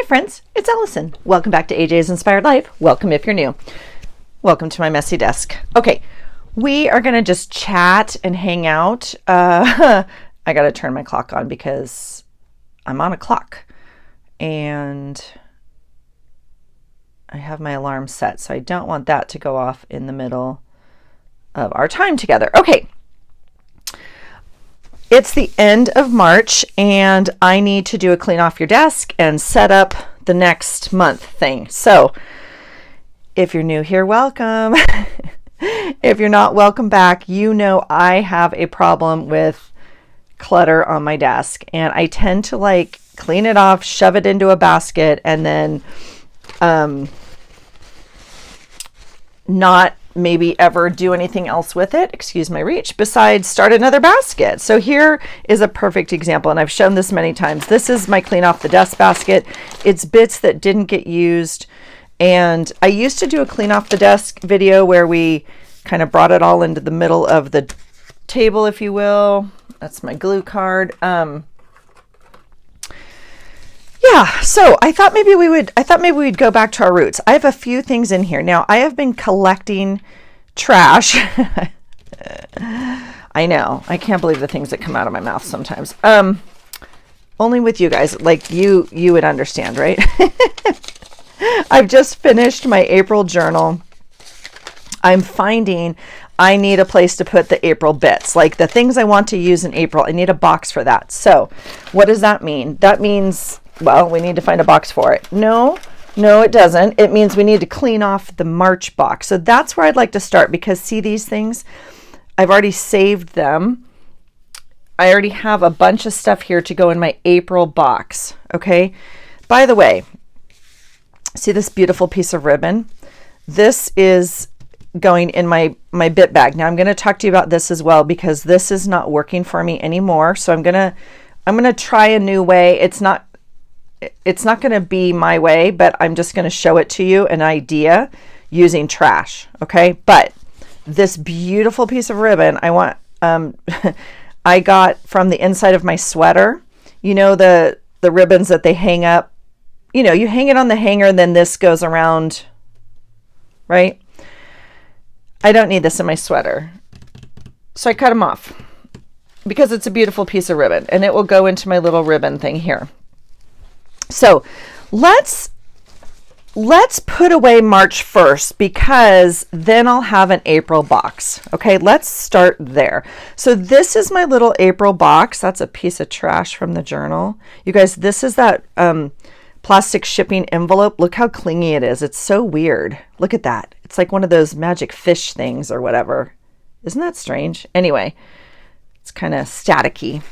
friends, it's Allison. Welcome back to AJ's Inspired Life. Welcome if you're new. Welcome to my messy desk. Okay, we are going to just chat and hang out. I got to turn my clock on because I'm on a clock. And I have my alarm set, so I don't want that to go off in the middle of our time together. Okay. It's the end of March, and I need to do a clean off your desk and set up the next month thing. So if you're new here, welcome. If you're not, welcome back. You know I have a problem with clutter on my desk, and I tend to like clean it off, shove it into a basket, and then not maybe ever do anything else with it, excuse my reach, besides start another basket. So here is a perfect example, and I've shown this many times. This is my clean off the desk basket. It's bits that didn't get used, and I used to do a clean off the desk video where we kind of brought it all into the middle of the table, if you will. That's my glue card. Yeah, so I thought maybe we'd go back to our roots. I have a few things in here. Now, I have been collecting trash. I know. I can't believe the things that come out of my mouth sometimes. Only with you guys, like you would understand, right? I've just finished my April journal. I'm finding I need a place to put the April bits, like the things I want to use in April. I need a box for that. So what does that mean? That means, well, we need to find a box for it. No, it doesn't. It means we need to clean off the March box. So that's where I'd like to start, because see these things? I've already saved them. I already have a bunch of stuff here to go in my April box. Okay. By the way, see this beautiful piece of ribbon? This is going in my bit bag. Now I'm going to talk to you about this as well, because this is not working for me anymore. So I'm going to try a new way. It's not going to be my way, but I'm just going to show it to you, an idea using trash. Okay. But this beautiful piece of ribbon, I want, I got from the inside of my sweater, you know, the ribbons that they hang up, you know, you hang it on the hanger and then this goes around, right? I don't need this in my sweater. So I cut them off because it's a beautiful piece of ribbon and it will go into my little ribbon thing here. So let's put away March 1st, because then I'll have an April box. Okay, let's start there. So this is my little April box. That's a piece of trash from the journal. You guys, this is that plastic shipping envelope. Look how clingy it is. It's so weird. Look at that. It's like one of those magic fish things or whatever. Isn't that strange? Anyway, it's kind of staticky.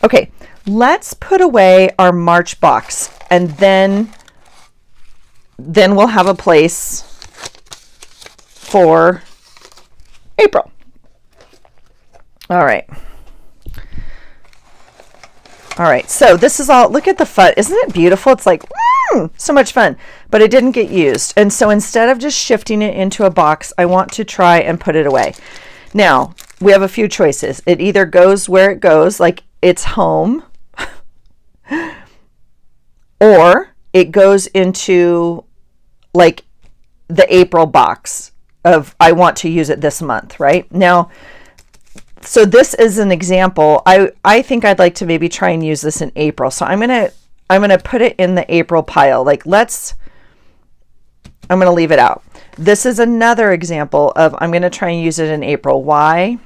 Okay, let's put away our March box, and then we'll have a place for April. All right. All right, so this is all, look at the fun. Isn't it beautiful? It's like, so much fun, but it didn't get used. And so instead of just shifting it into a box, I want to try and put it away. Now, we have a few choices. It either goes where it goes, like it's home, or it goes into like the April box of I want to use it this month, right? Now, so this is an example. I think I'd like to maybe try and use this in April. So I'm gonna put it in the April pile. Like I'm gonna leave it out. This is another example of I'm gonna try and use it in April. Why?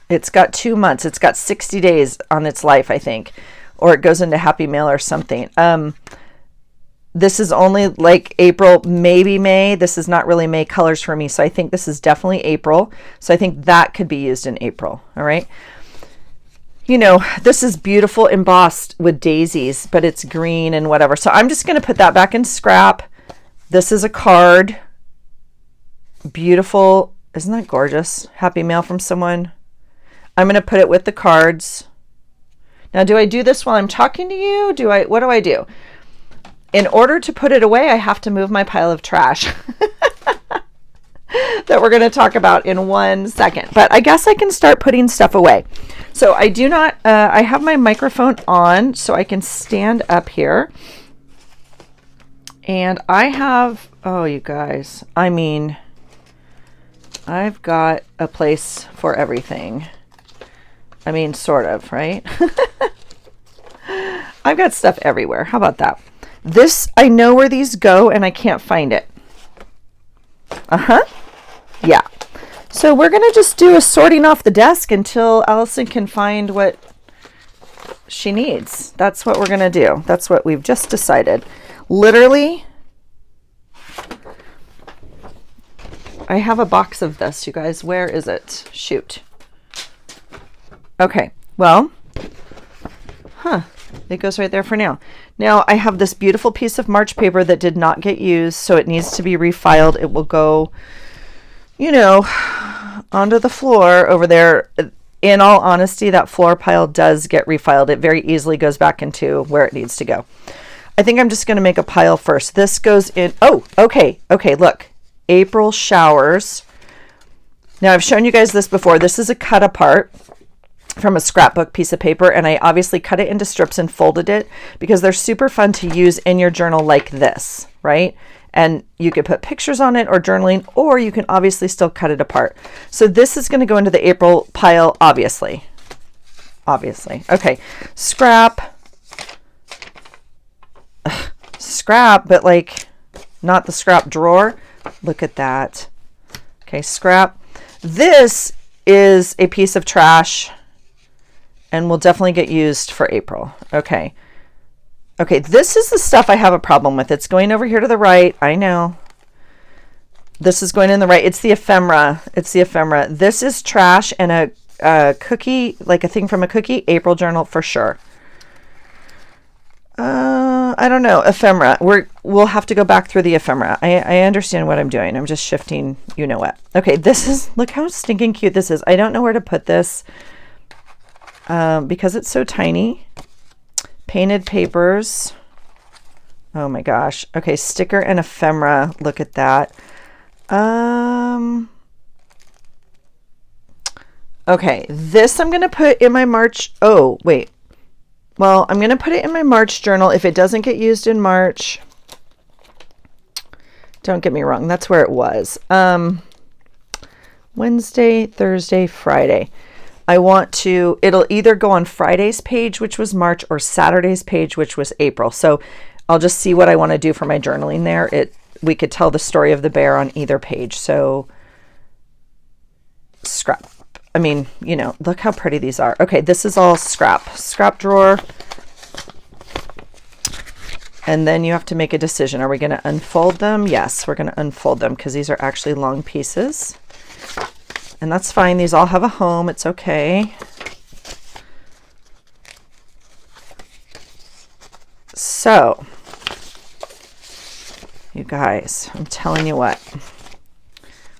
It's got 2 months. It's got 60 days on its life, I think, or it goes into Happy Mail or something. This is only like April, maybe May. This is not really May colors for me. So I think this is definitely April. So I think that could be used in April. All right. You know, this is beautiful embossed with daisies, but it's green and whatever. So I'm just going to put that back in scrap. This is a card. Beautiful. Isn't that gorgeous? Happy Mail from someone. I'm going to put it with the cards. Now, do I do this while I'm talking to you? What do I do? In order to put it away, I have to move my pile of trash that we're going to talk about in 1 second. But I guess I can start putting stuff away. So I do not, I have my microphone on so I can stand up here. And I have, oh, you guys, I mean, I've got a place for everything. I mean, sort of, right? I've got stuff everywhere. How about that? This, I know where these go and I can't find it. Uh-huh. Yeah. So we're going to just do a sorting off the desk until Allison can find what she needs. That's what we're going to do. That's what we've just decided. Literally, I have a box of this, you guys. Where is it? Shoot. Okay. Well, it goes right there for now. Now I have this beautiful piece of March paper that did not get used, so it needs to be refiled. It will go, you know, onto the floor over there. In all honesty, that floor pile does get refiled. It very easily goes back into where it needs to go. I think I'm just going to make a pile first. This goes in. Oh, okay. Okay, look. April showers. Now I've shown you guys this before. This is a cut apart from a scrapbook piece of paper, and I obviously cut it into strips and folded it because they're super fun to use in your journal like this, right? And you could put pictures on it or journaling, or you can obviously still cut it apart. So this is going to go into the April pile, obviously. Obviously. Okay. Scrap. Scrap, but like not the scrap drawer. Look at that. Okay, scrap. This is a piece of trash and will definitely get used for April. Okay. Okay, this is the stuff I have a problem with. It's going over here to the right. I know. This is going in the right. It's the ephemera. It's the ephemera. This is trash and a cookie, like a thing from a cookie. April journal for sure. I don't know. Ephemera. We'll have to go back through the ephemera. I understand what I'm doing. I'm just shifting, you know what. Okay, this is, look how stinking cute this is. I don't know where to put this because it's so tiny. Painted papers. Oh my gosh. Okay, sticker and ephemera. Look at that. Okay, this I'm going to put in my March. Oh, wait. Well, I'm going to put it in my March journal. If it doesn't get used in March, don't get me wrong, that's where it was. Wednesday, Thursday, Friday. I want to, it'll either go on Friday's page, which was March, or Saturday's page, which was April. So I'll just see what I want to do for my journaling there. We could tell the story of the bear on either page. So scrap. I mean, you know, look how pretty these are. Okay, this is all scrap drawer. And then you have to make a decision. Are we going to unfold them? Yes, we're going to unfold them because these are actually long pieces. And that's fine. These all have a home. It's okay. So, you guys, I'm telling you what.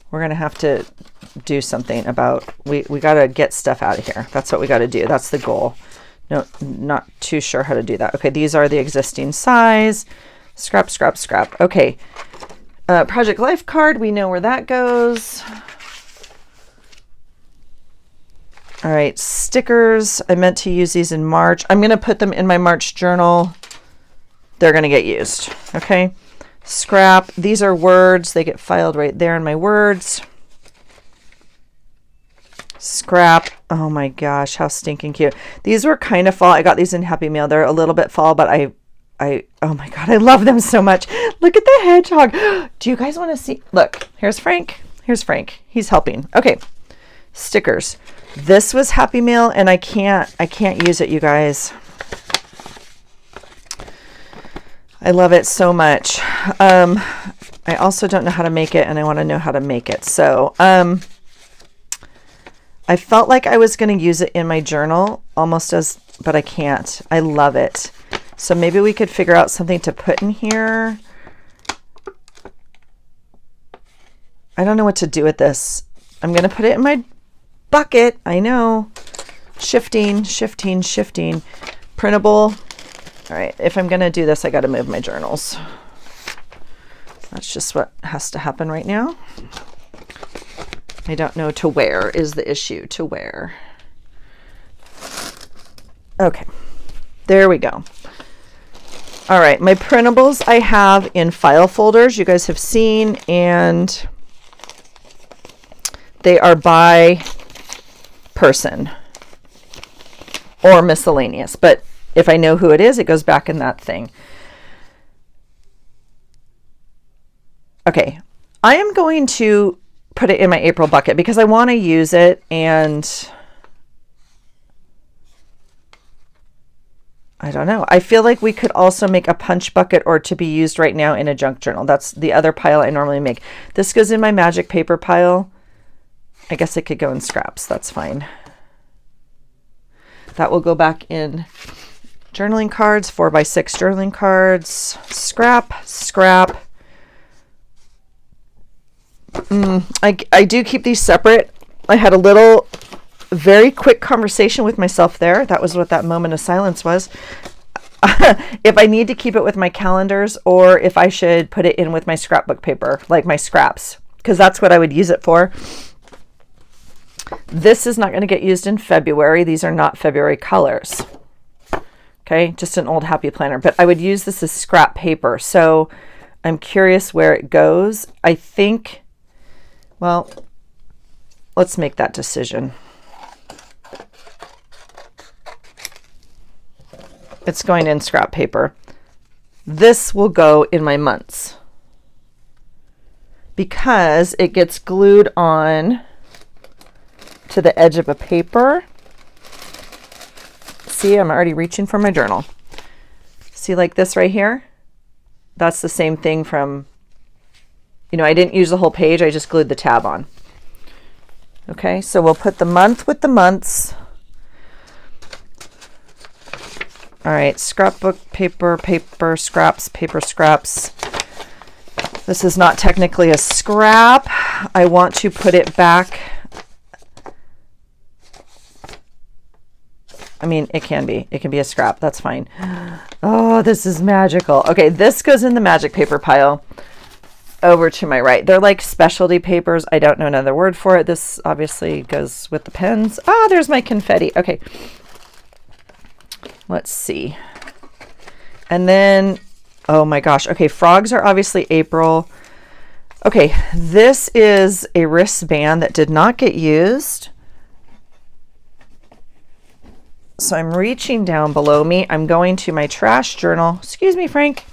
We're going to have to do something about, we got to get stuff out of here. That's what we got to do. That's the goal. No, not too sure how to do that. Okay, these are the existing size. Scrap, scrap, scrap. Okay. Project Life card. We know where that goes. All right, stickers. I meant to use these in March. I'm going to put them in my March journal. They're going to get used. Okay. Scrap. These are words. They get filed right there in my words. Scrap. Oh my gosh, how stinking cute. These were kind of fall. I got these in Happy Mail. They're a little bit fall, but I oh my God, I love them so much. Look at the hedgehog. Do you guys want to see? Look, here's Frank. Here's Frank. He's helping. Okay. Stickers. This was Happy Mail and I can't use it, you guys. I love it so much. I also don't know how to make it and I want to know how to make it. So, I felt like I was going to use it in my journal almost as, but I can't. I love it. So maybe we could figure out something to put in here. I don't know what to do with this. I'm going to put it in my bucket. I know. Shifting, shifting, shifting. Printable. All right. If I'm going to do this, I got to move my journals. That's just what has to happen right now. I don't know to where is the issue. To where. Okay, there we go. All right, my printables I have in file folders you guys have seen, and they are by person or miscellaneous, but if I know who it is, it goes back in that thing. Okay, I am going to put it in my April bucket because I want to use it, and I don't know. I feel like we could also make a punch bucket or to be used right now in a junk journal. That's the other pile I normally make. This goes in my magic paper pile. I guess it could go in scraps. That's fine. That will go back in journaling cards, 4x6 journaling cards, scrap. I do keep these separate. I had a little very quick conversation with myself there. That was what that moment of silence was. If I need to keep it with my calendars or if I should put it in with my scrapbook paper, like my scraps, because that's what I would use it for. This is not going to get used in February. These are not February colors. Okay, just an old happy planner, but I would use this as scrap paper. So I'm curious where it goes. I think, well, let's make that decision. It's going in scrap paper. This will go in my months because it gets glued on to the edge of a paper. See, I'm already reaching for my journal. See, like this right here? That's the same thing from, I didn't use the whole page. I just glued the tab on. Okay, so we'll put the month with the months. All right, scrapbook paper, scraps, paper scraps. This is not technically a scrap. I want to put it back. I mean, it can be a scrap. That's fine. Oh, this is magical. Okay, this goes in the magic paper pile over to my right. They're like specialty papers. I don't know another word for it. This obviously goes with the pens. Ah, there's my confetti. Okay. Let's see. And then, oh my gosh. Okay, frogs are obviously April. Okay, this is a wristband that did not get used. So I'm reaching down below me. I'm going to my trash journal. Excuse me, Frank.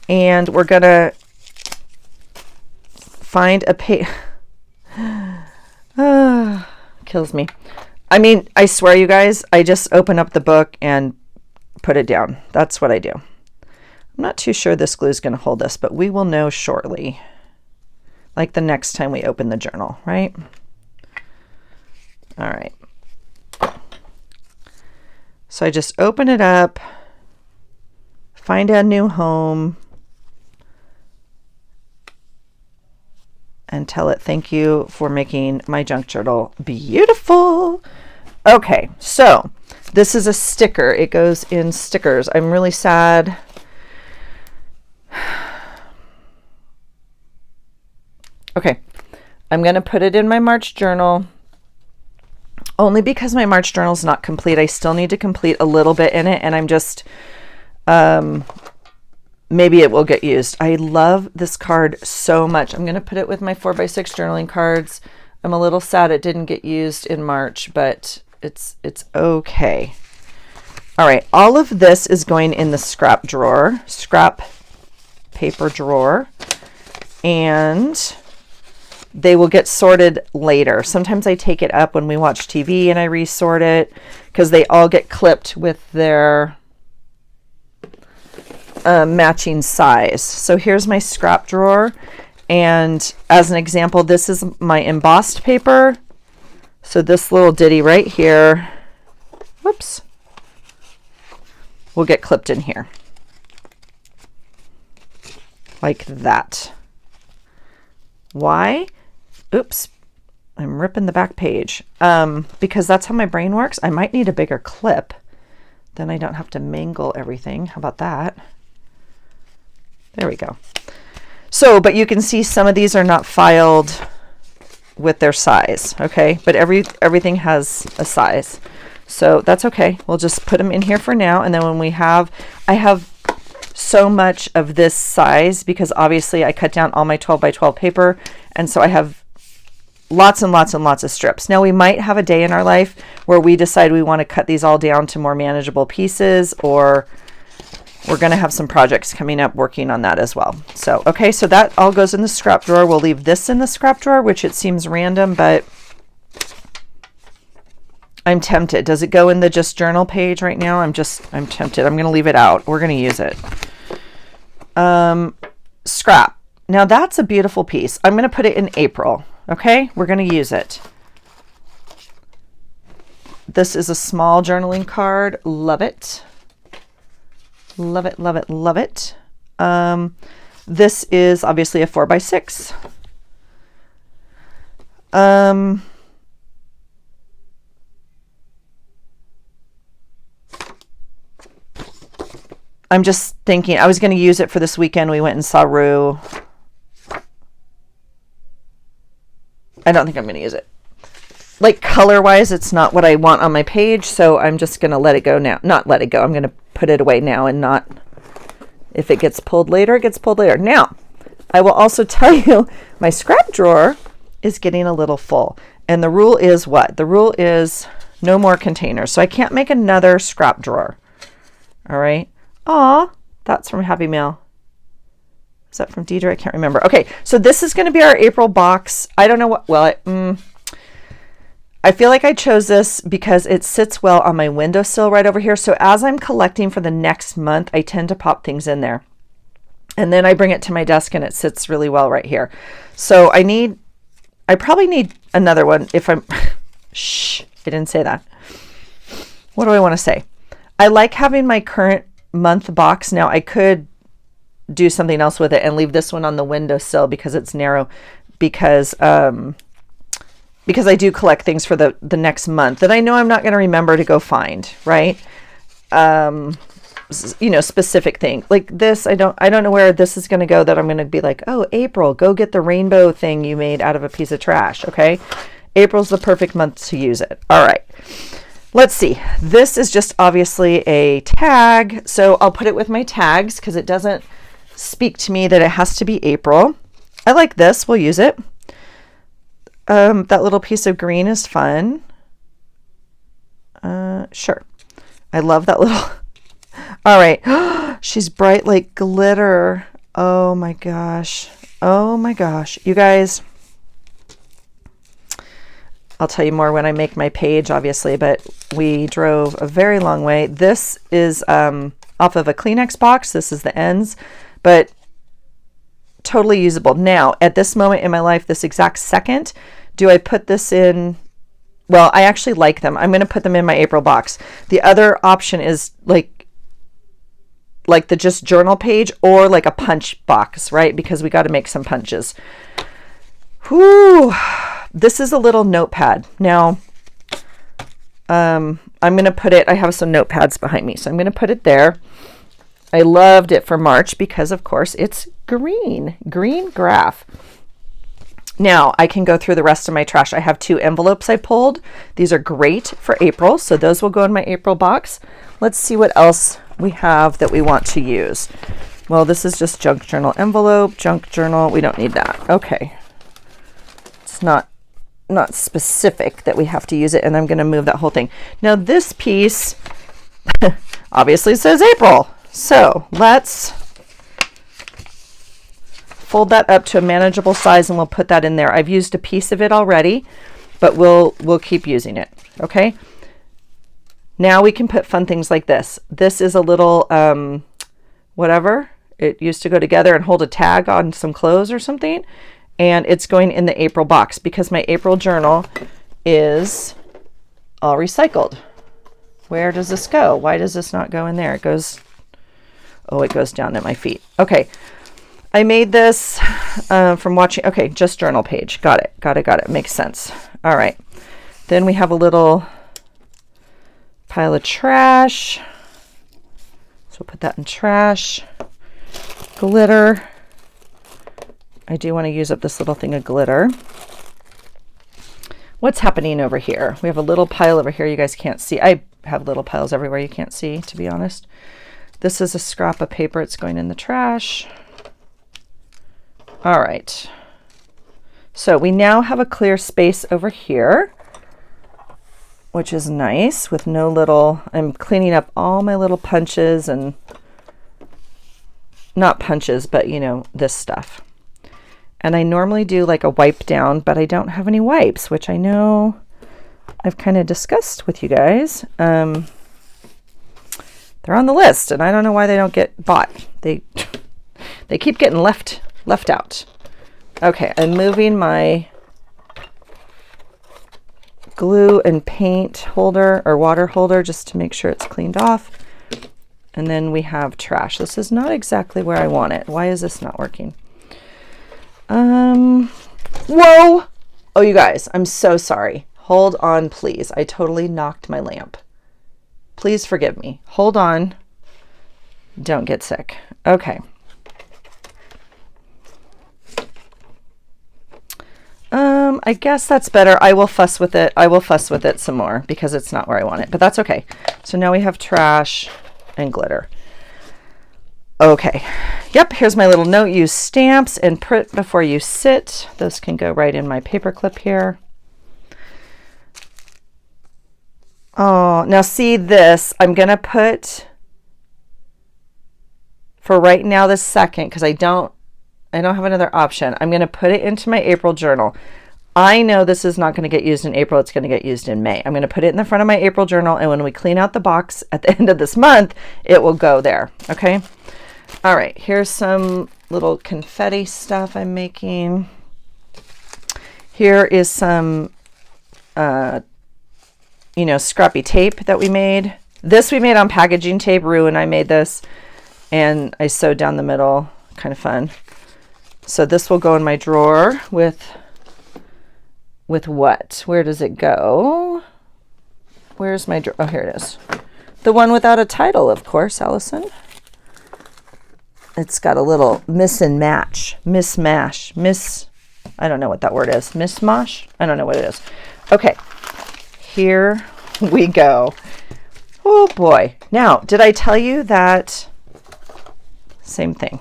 And we're going to find a page. Kills me. I mean, I swear, you guys, I just open up the book and put it down. That's what I do. I'm not too sure this glue is going to hold this, but we will know shortly. Like the next time we open the journal, right? All right. So I just open it up, find a new home, and tell it thank you for making my junk journal beautiful. Okay, so this is a sticker. It goes in stickers. I'm really sad. Okay, I'm going to put it in my March journal. Only because my March journal is not complete. I still need to complete a little bit in it, and I'm just, maybe it will get used. I love this card so much. I'm going to put it with my 4x6 journaling cards. I'm a little sad it didn't get used in March, but it's okay. All right, all of this is going in the scrap paper drawer, and they will get sorted later. Sometimes I take it up when we watch TV and I resort it because they all get clipped with their matching size. So here's my scrap drawer. And as an example, this is my embossed paper. So this little ditty right here, whoops, will get clipped in here. Like that. Why? Oops, I'm ripping the back page. Because that's how my brain works. I might need a bigger clip. Then I don't have to mangle everything. How about that? There we go. So, but you can see some of these are not filed with their size, okay? But everything has a size. So that's okay. We'll just put them in here for now. And then when I have so much of this size because obviously I cut down all my 12 by 12 paper. And so I have lots and lots and lots of strips. Now we might have a day in our life where we decide we want to cut these all down to more manageable pieces, or we're going to have some projects coming up working on that as well. So, okay, so that all goes in the scrap drawer. We'll leave this in the scrap drawer, which it seems random, but I'm tempted. Does it go in the just journal page right now? I'm tempted. I'm going to leave it out. We're going to use it. Scrap. Now that's a beautiful piece. I'm going to put it in April. Okay, we're going to use it. This is a small journaling card. Love it. Love it, love it, love it. This is obviously a 4x6. I'm just thinking, I was going to use it for this weekend. We went and saw Rue. I don't think I'm going to use it. Like color-wise, it's not what I want on my page, so I'm just going to let it go now. Not let it go. I'm going to put it away now and not, if it gets pulled later, it gets pulled later. Now, I will also tell you, my scrap drawer is getting a little full. And the rule is what? The rule is no more containers. So I can't make another scrap drawer. All right. Aw, that's from Happy Mail. Is that from Deidre? I can't remember. Okay, so this is going to be our April box. I don't know what, well, I feel like I chose this because it sits well on my windowsill right over here. So as I'm collecting for the next month, I tend to pop things in there. And then I bring it to my desk and it sits really well right here. So I probably need another one if I'm, shh, I didn't say that. What do I want to say? I like having my current month box. Now I could do something else with it and leave this one on the windowsill because it's narrow, because I do collect things for the next month that I know I'm not going to remember to go find, right? You know, specific thing like this. I don't know where this is going to go that I'm going to be like, oh, April, go get the rainbow thing you made out of a piece of trash. Okay. April's the perfect month to use it. All right. Let's see. This is just obviously a tag. So I'll put it with my tags because it doesn't speak to me that it has to be April. I like this. We'll use it. That little piece of green is fun. Sure. I love that little. All right. She's bright like glitter. Oh my gosh. Oh my gosh. You guys, I'll tell you more when I make my page, obviously, but we drove a very long way. This is off of a Kleenex box. This is the ends, but totally usable. Now, at this moment in my life, this exact second, do I put this in? Well, I actually like them. I'm going to put them in my April box. The other option is like the just journal page or like a punch box, right? Because we got to make some punches. Whew. This is a little notepad. Now, I'm going to put it, I have some notepads behind me, so I'm going to put it there. I loved it for March because, of course, it's green graph. Now, I can go through the rest of my trash. I have 2 envelopes I pulled. These are great for April, so those will go in my April box. Let's see what else we have that we want to use. Well, this is just junk journal envelope, junk journal. We don't need that. Okay. It's not specific that we have to use it, and I'm going to move that whole thing. Now, this piece obviously says April. So let's fold that up to a manageable size and we'll put that in there. I've used a piece of it already, but we'll keep using it. Okay. Now we can put fun things like this. This is a little, whatever. It used to go together and hold a tag on some clothes or something. And it's going in the April box because my April journal is all recycled. Where does this go? Why does this not go in there? It goes, oh, it goes down at my feet. Okay. I made this from watching. Okay. Just journal page. Got it. Makes sense. All right. Then we have a little pile of trash. So we'll put that in trash. Glitter. I do want to use up this little thing of glitter. What's happening over here? We have a little pile over here you guys can't see. I have little piles everywhere you can't see, to be honest. This is a scrap of paper. It's going in the trash. All right. So we now have a clear space over here, which is nice with no little, I'm cleaning up all my little punches and not punches, but you know, this stuff. And I normally do like a wipe down, but I don't have any wipes, which I know I've kind of discussed with you guys. They're on the list and I don't know why they don't get bought. They keep getting left out. Okay, I'm moving my glue and paint holder or water holder just to make sure it's cleaned off. And then we have trash. This is not exactly where I want it. Why is this not working? Whoa! Oh, you guys, I'm so sorry. Hold on, please. I totally knocked my lamp. Please forgive me. Hold on. Don't get sick. Okay. I guess that's better. I will fuss with it. I will fuss with it some more because it's not where I want it, but that's okay. So now we have trash and glitter. Okay. Yep. Here's my little note. Use stamps and print before you sit. Those can go right in my paper clip here. Oh, now see this. I'm going to put for right now this second because I don't have another option. I'm going to put it into my April journal. I know this is not going to get used in April. It's going to get used in May. I'm going to put it in the front of my April journal, and when we clean out the box at the end of this month, it will go there. Okay. All right. Here's some little confetti stuff I'm making. Here is some, scrappy tape that we made. This we made on packaging tape. Rue and I made this, and I sewed down the middle. Kind of fun. So this will go in my drawer with what? Where does it go? Where's my drawer? Oh, here it is. The one without a title, of course, Allison. It's got a little mismatch. I don't know what that word is. Mismosh? I don't know what it is. Okay. Here we go. Oh boy. Now, did I tell you that? Same thing.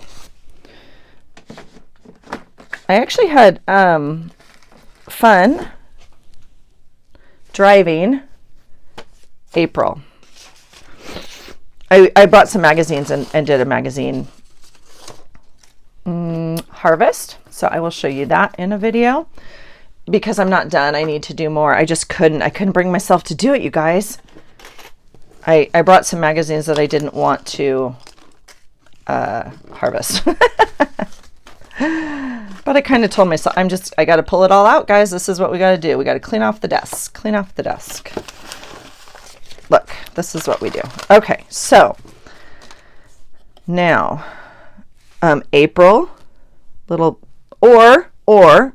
I actually had fun driving April. I bought some magazines and did a magazine harvest. So I will show you that in a video because I'm not done. I need to do more. I couldn't bring myself to do it, you guys. I brought some magazines that I didn't want to harvest. But I kind of told myself, I got to pull it all out, guys. This is what we got to do. We got to clean off the desk. Clean off the desk. Look, this is what we do. Okay, so now, April,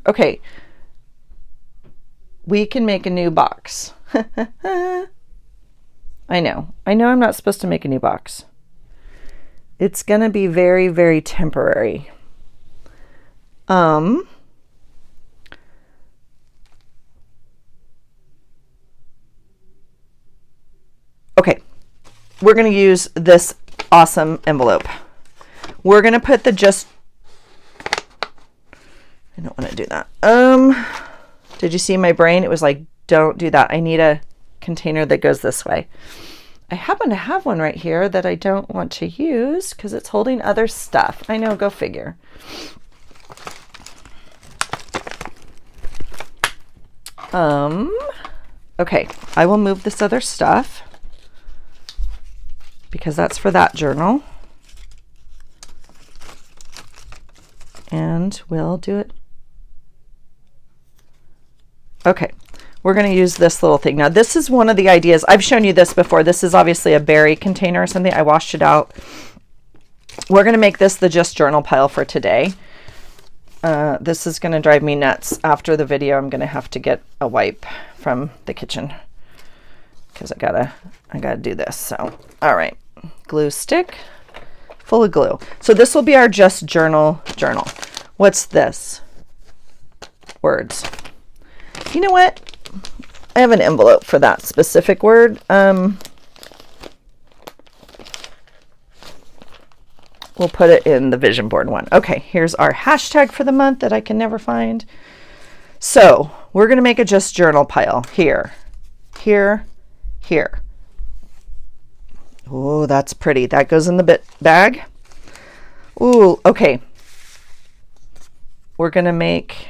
okay, we can make a new box. I know I'm not supposed to make a new box. It's going to be very, very temporary. Okay, we're going to use this awesome envelope. We're going to put I don't want to do that. Did you see my brain? It was like, don't do that. I need a container that goes this way. I happen to have one right here that I don't want to use because it's holding other stuff. I know, go figure. Okay, I will move this other stuff because that's for that journal. And we'll do it. Okay, we're going to use this little thing. Now, this is one of the ideas. I've shown you this before. This is obviously a berry container or something. I washed it out. We're going to make this the just journal pile for today. This is going to drive me nuts. After the video, I'm going to have to get a wipe from the kitchen because I gotta do this. So, all right, glue stick full of glue. So this will be our just journal. What's this? Words. You know what? I have an envelope for that specific word. We'll put it in the vision board one. Okay, here's our hashtag for the month that I can never find. So we're going to make a just journal pile here, here, here. Oh, that's pretty. That goes in the bag. Ooh, okay. We're going to make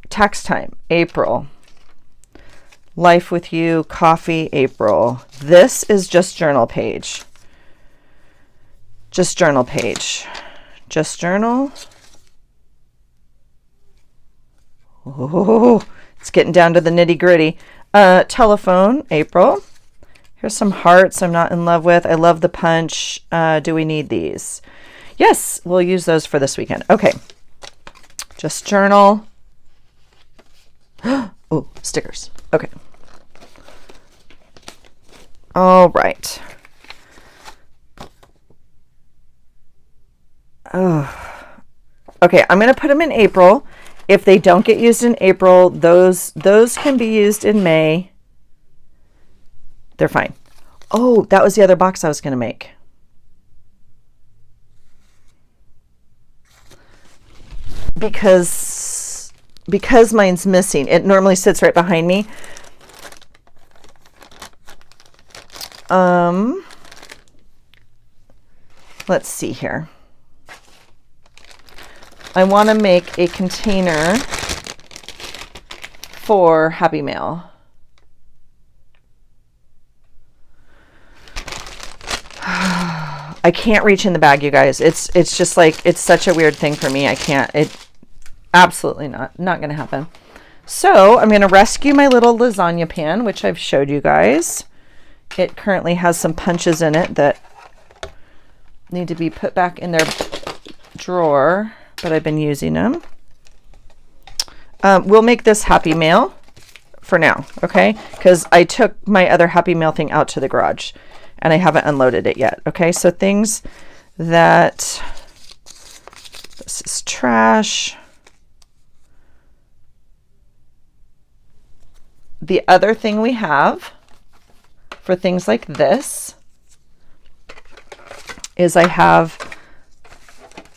tax time, April. Life with you, coffee, April. This is just journal page. Just journal page. Just journal. Oh, it's getting down to the nitty gritty. Telephone, April. Here's some hearts I'm not in love with. I love the punch. Do we need these? Yes, we'll use those for this weekend. Okay. Just journal. Oh, stickers. Okay. All right. Oh. Okay, I'm going to put them in April. If they don't get used in April, those can be used in May. They're fine. Oh, that was the other box I was going to make. Because mine's missing. It normally sits right behind me. Let's see here. I want to make a container for Happy Mail. I can't reach in the bag, you guys. It's just like, it's such a weird thing for me. I can't. Absolutely not going to happen. So I'm going to rescue my little lasagna pan, which I've showed you guys. It currently has some punches in it that need to be put back in their drawer, but I've been using them. We'll make this Happy Mail for now, okay? Because I took my other Happy Mail thing out to the garage and I haven't unloaded it yet, okay? So things that, this is trash. The other thing we have for things like this is I have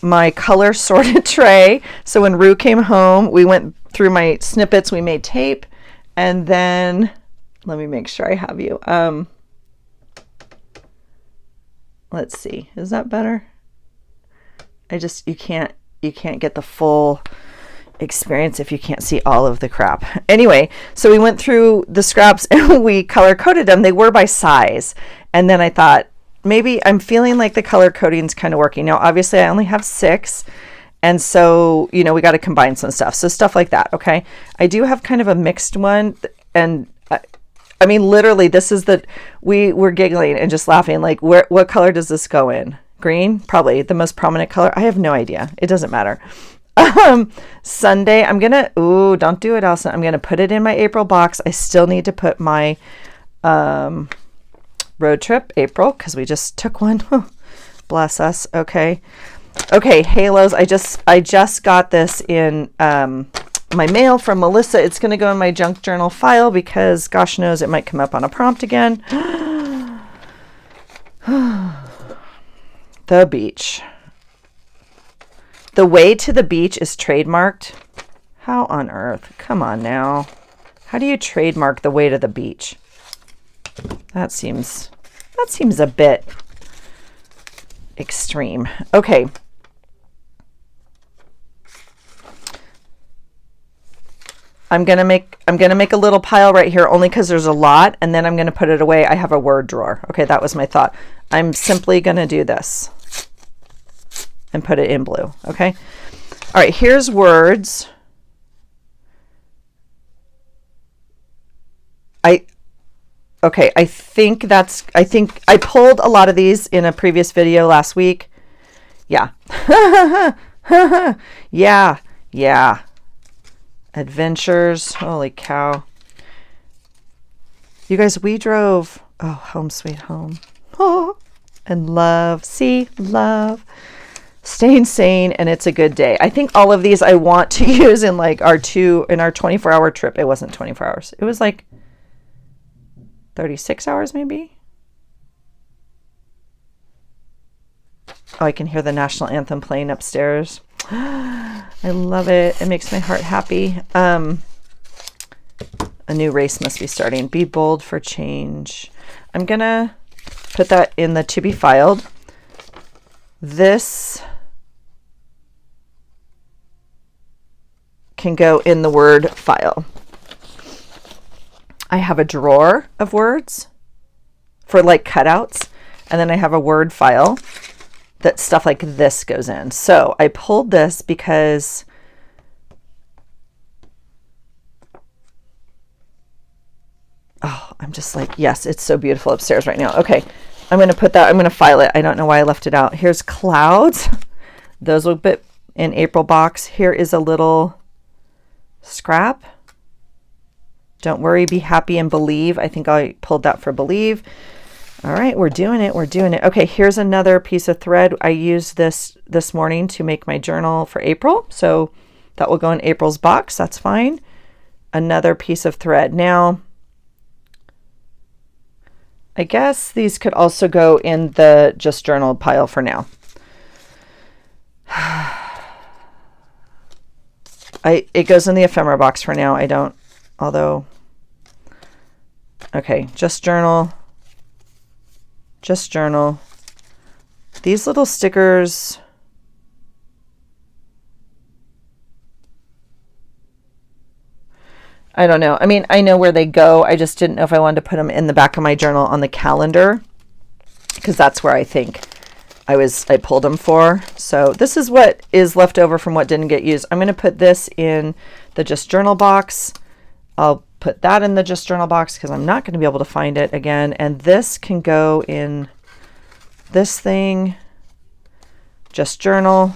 my color sorted tray. So when Rue came home, we went through my snippets, we made tape, and then let me make sure I have you. Let's see, is that better? You can't get the full experience if you can't see all of the crap. Anyway, so we went through the scraps and we color coded them. They were by size. And then I thought, maybe I'm feeling like the color coding is kind of working. Now, obviously I only have 6. And so, we got to combine some stuff. So stuff like that. Okay. I do have kind of a mixed one. And I mean, literally this is we were giggling and just laughing. Like, what color does this go in? Green? Probably the most prominent color. I have no idea. It doesn't matter. Sunday, I'm going to, don't do it, Allison. I'm going to put it in my April box. I still need to put my road trip April because we just took one. Bless us. Okay. Okay. Halos. I just got this in my mail from Melissa. It's going to go in my junk journal file because gosh knows it might come up on a prompt again. The beach. The way to the beach is trademarked. How on earth? Come on now. How do you trademark the way to the beach? That seems a bit extreme. Okay. I'm gonna make a little pile right here only because there's a lot, and then I'm gonna put it away. I have a word drawer. Okay, that was my thought. I'm simply gonna do this and put it in blue. Okay. All right, here's words. I think I pulled a lot of these in a previous video last week. Yeah. Yeah. Adventures. Holy cow. You guys, we drove, home sweet home. Oh, and love. See, love. staying sane, and it's a good day. I think all of these I want to use in like our 24-hour trip. It wasn't 24 hours. It was like 36 hours maybe. Oh, I can hear the national anthem playing upstairs. I love it. It makes my heart happy. A new race must be starting. Be bold for change. I'm going to put that in the to be filed. This can go in the Word file. I have a drawer of words for like cutouts, and then I have a Word file that stuff like this goes in. So I pulled this because I'm just like, yes, it's so beautiful upstairs right now. Okay, I'm going to put that, I'm going to file it. I don't know why I left it out. Here's clouds. Those will be in April box. Here is a little scrap. Don't worry, be happy, and believe. I think I pulled that for believe. All right, we're doing it. We're doing it. Okay, here's another piece of thread. I used this morning to make my journal for April. So that will go in April's box. That's fine. Another piece of thread. Now, I guess these could also go in the just journal pile for now. It goes in the ephemera box for now. I don't, although, okay, just journal. Just journal. These little stickers, I don't know. I mean, I know where they go. I just didn't know if I wanted to put them in the back of my journal on the calendar, because that's where I think I pulled them for. So this is what is left over from what didn't get used. I'm going to put this in the just journal box. I'll put that in the just journal box because I'm not going to be able to find it again. And this can go in this thing, just journal.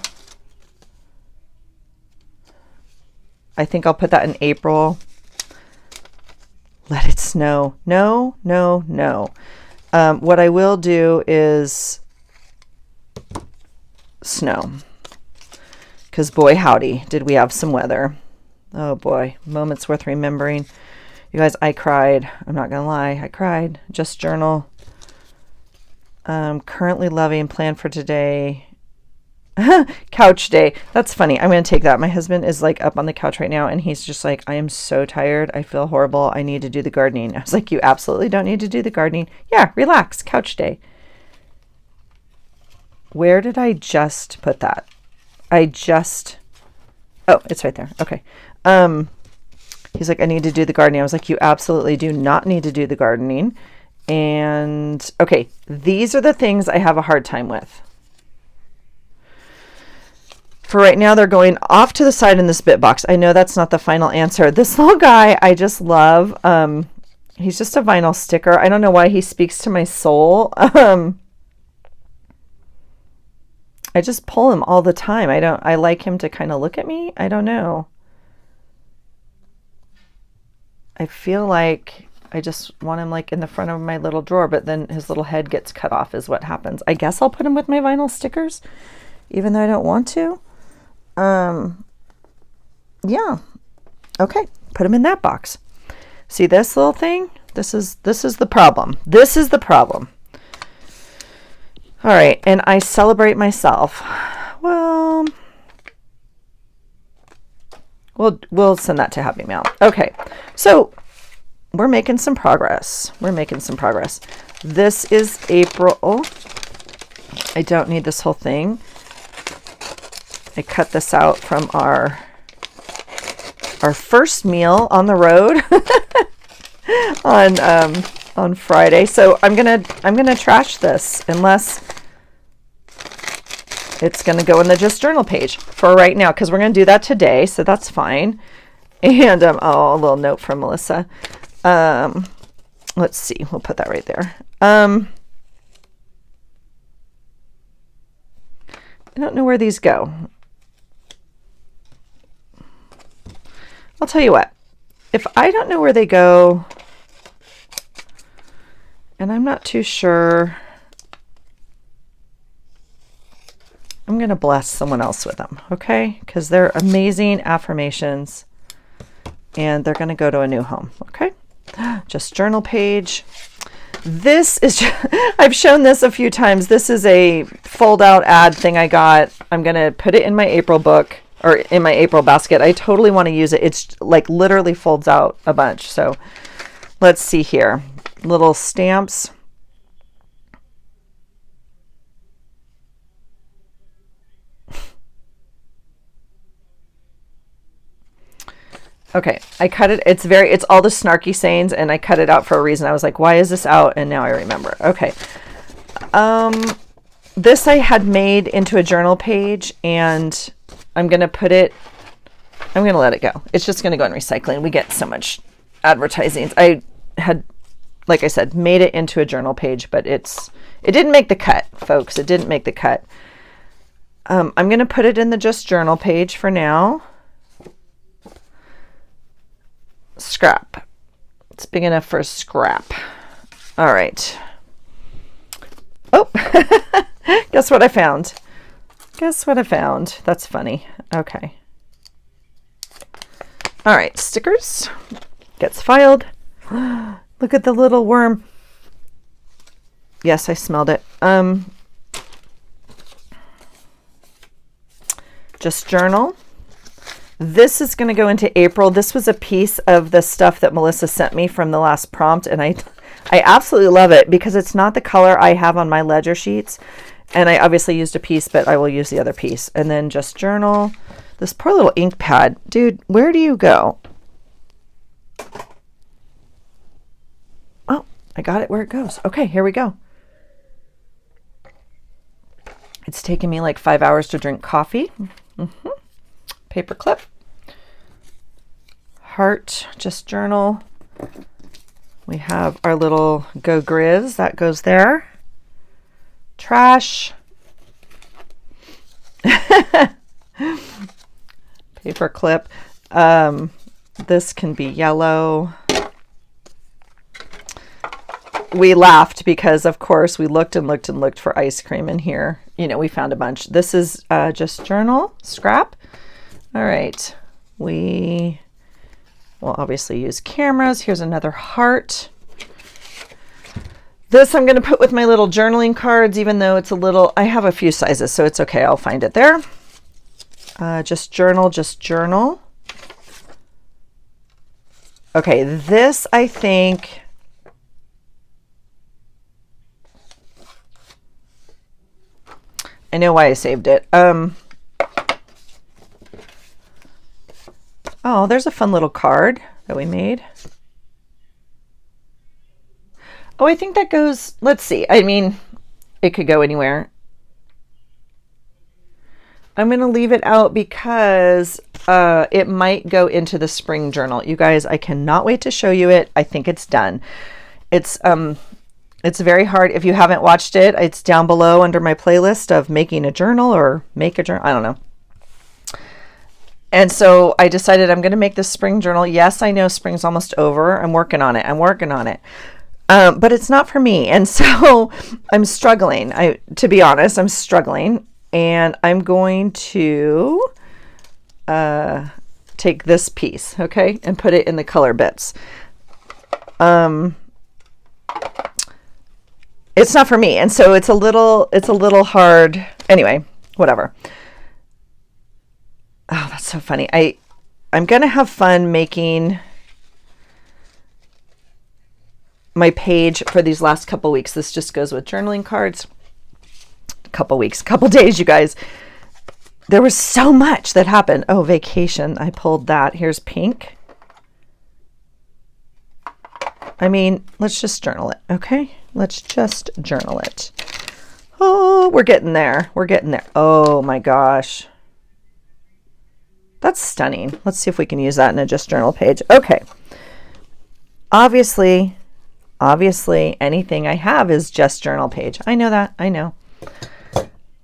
I think I'll put that in April. Let it snow. No, no, no. What I will do is snow, because boy howdy did we have some weather. Oh boy, moments worth remembering. You guys, I cried. I'm not gonna lie, I cried. Just journal. Currently loving, plan for today. Couch day. That's funny. I'm gonna take that. My husband is like up on the couch right now, and he's just like, I am so tired. I feel horrible. I need to do the gardening. I was like, you absolutely don't need to do the gardening. Yeah, relax. Couch day. Where did I just put that? Oh, it's right there. Okay. He's like, I need to do the gardening. I was like, you absolutely do not need to do the gardening. And okay, these are the things I have a hard time with. For right now, they're going off to the side in this bit box. I know that's not the final answer. This little guy, I just love. He's just a vinyl sticker. I don't know why he speaks to my soul. I just pull him all the time. I like him to kind of look at me. I don't know. I feel like I just want him like in the front of my little drawer, but then his little head gets cut off is what happens. I guess I'll put him with my vinyl stickers, even though I don't want to. Yeah. Okay. Put him in that box. See this little thing? This is the problem. This is the problem. All right. And I celebrate myself. Well, we'll send that to Happy Mail. Okay. So we're making some progress. This is April. I don't need this whole thing. I cut this out from our first meal on the road on Friday. So I'm gonna trash this unless it's gonna go in the Just Journal page for right now, because we're gonna do that today, so that's fine. And a little note from Melissa. Let's see, we'll put that right there. I don't know where these go. I'll tell you what, if I don't know where they go, and I'm not too sure, I'm going to bless someone else with them, okay? Because they're amazing affirmations and they're going to go to a new home, okay? Just journal page. This is, I've shown this a few times. This is a fold out ad thing I got. I'm going to put it in my April book or in my April basket. I totally want to use it. It's like literally folds out a bunch. So let's see here. Little stamps. Okay, I cut it. It's all the snarky sayings, and I cut it out for a reason. I was like, why is this out? And now I remember. Okay. This I had made into a journal page, and I'm going to let it go. It's just going to go in recycling. We get so much advertising. I had, like I said, made it into a journal page, but it didn't make the cut, folks. It didn't make the cut. I'm going to put it in the just journal page for now. Scrap. It's big enough for a scrap. All right. Oh, guess what I found? Guess what I found? That's funny. Okay. All right, stickers. Gets filed. Look at the little worm. Yes, I smelled it. Just journal. This is going to go into April. This was a piece of the stuff that Melissa sent me from the last prompt, and I absolutely love it because it's not the color I have on my ledger sheets. And I obviously used a piece, but I will use the other piece. And then just journal. This poor little ink pad. Dude, where do you go? Oh, I got it where it goes. Okay, here we go. It's taken me like 5 hours to drink coffee. Paper clip. Heart, just journal. We have our little Go Grizz. That goes there. Trash. Paper clip. This can be yellow. We laughed because, of course, we looked and looked and looked for ice cream in here. You know, we found a bunch. This is just journal, scrap. All right. We will obviously use cameras. Here's another heart. This I'm going to put with my little journaling cards, even though it's a little, I have a few sizes, so it's okay. I'll find it there. Just journal, just journal. Okay, this I think, I know why I saved it. Oh, there's a fun little card that we made. Oh, I think that goes, let's see. I mean, it could go anywhere. I'm going to leave it out because it might go into the spring journal. You guys, I cannot wait to show you it. I think it's done. It's very hard. If you haven't watched it, it's down below under my playlist of making a journal or make a journal. I don't know. And so I decided I'm going to make this spring journal. Yes, I know spring's almost over. I'm working on it. But it's not for me. And so I'm struggling. To be honest, I'm struggling. And I'm going to take this piece, okay, and put it in the color bits. It's not for me. And so it's a little hard. Anyway, whatever. Oh, that's so funny. I'm going to have fun making my page for these last couple weeks. This just goes with journaling cards. Couple days, you guys. There was so much that happened. Oh, vacation. I pulled that. Here's pink. I mean, let's just journal it, okay? Let's just journal it. Oh, we're getting there. Oh my gosh. That's stunning. Let's see if we can use that in a just journal page. Okay. Obviously, anything I have is just journal page. I know that. I know.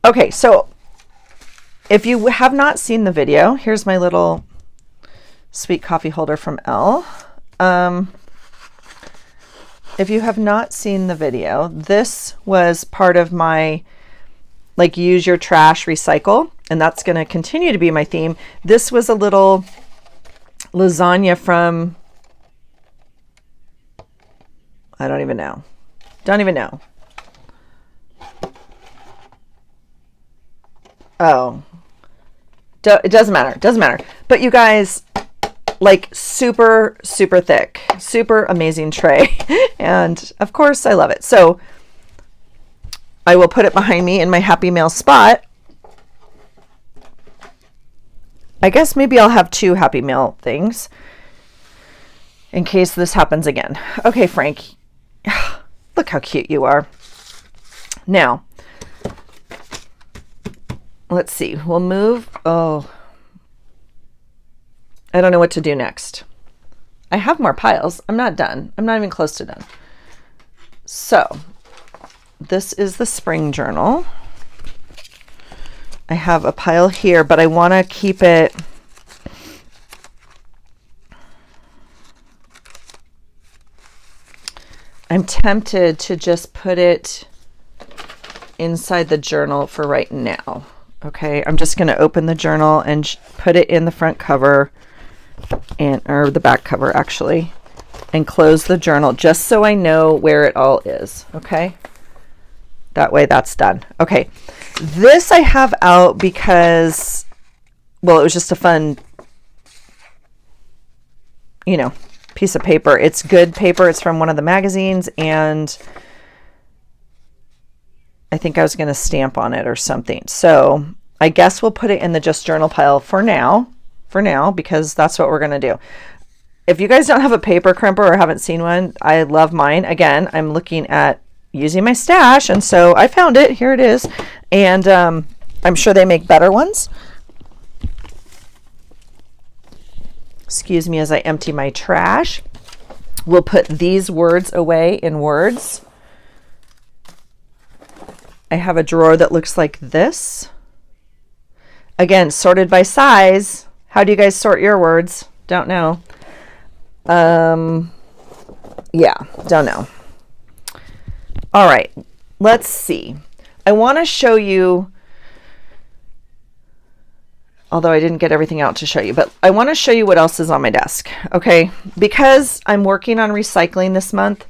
Okay, so if you have not seen the video, here's my little sweet coffee holder from Elle. If you have not seen the video, this was part of my like use your trash, recycle, and that's going to continue to be my theme. This was a little lasagna from, I don't even know. Oh, it doesn't matter. But you guys, like super, super thick, super amazing tray. And of course I love it. So I will put it behind me in my Happy Mail spot. I guess maybe I'll have 2 Happy Mail things in case this happens again. Okay, Frank, look how cute you are. Now, let's see. We'll move. Oh, I don't know what to do next. I have more piles. I'm not done. I'm not even close to done. So this is the spring journal. I have a pile here, but I want to keep it. I'm tempted to just put it inside the journal for right now. Okay, I'm just going to open the journal and put it in the front cover, or the back cover actually, and close the journal just so I know where it all is. Okay, that way that's done. Okay, this I have out because, well, it was just a fun, piece of paper. It's good paper. It's from one of the magazines, and I think I was going to stamp on it or something. So I guess we'll put it in the just journal pile for now, because that's what we're going to do. If you guys don't have a paper crimper or haven't seen one, I love mine. Again, I'm looking at using my stash, and so I found it. Here it is. And I'm sure they make better ones. Excuse me as I empty my trash. We'll put these words away in words. I have a drawer that looks like this. Again, sorted by size. How do you guys sort your words? Don't know. Yeah, don't know. All right, let's see. I want to show you, although I didn't get everything out to show you, but I want to show you what else is on my desk, okay? Because I'm working on recycling this month,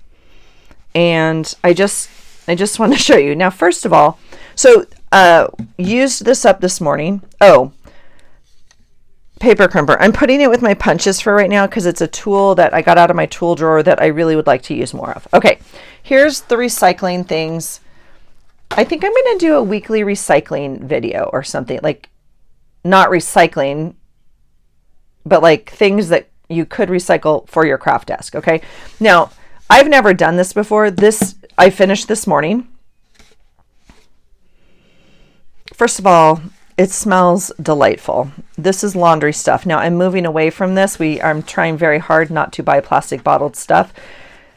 and I just want to show you. Now, first of all, so used this up this morning. Oh, paper crimper. I'm putting it with my punches for right now because it's a tool that I got out of my tool drawer that I really would like to use more of. Okay, here's the recycling things. I think I'm going to do a weekly recycling video or something, like not recycling, but like things that you could recycle for your craft desk. Okay. Now, I've never done this before. This I finished this morning. First of all, it smells delightful. This is laundry stuff. Now I'm moving away from this. I'm trying very hard not to buy plastic bottled stuff.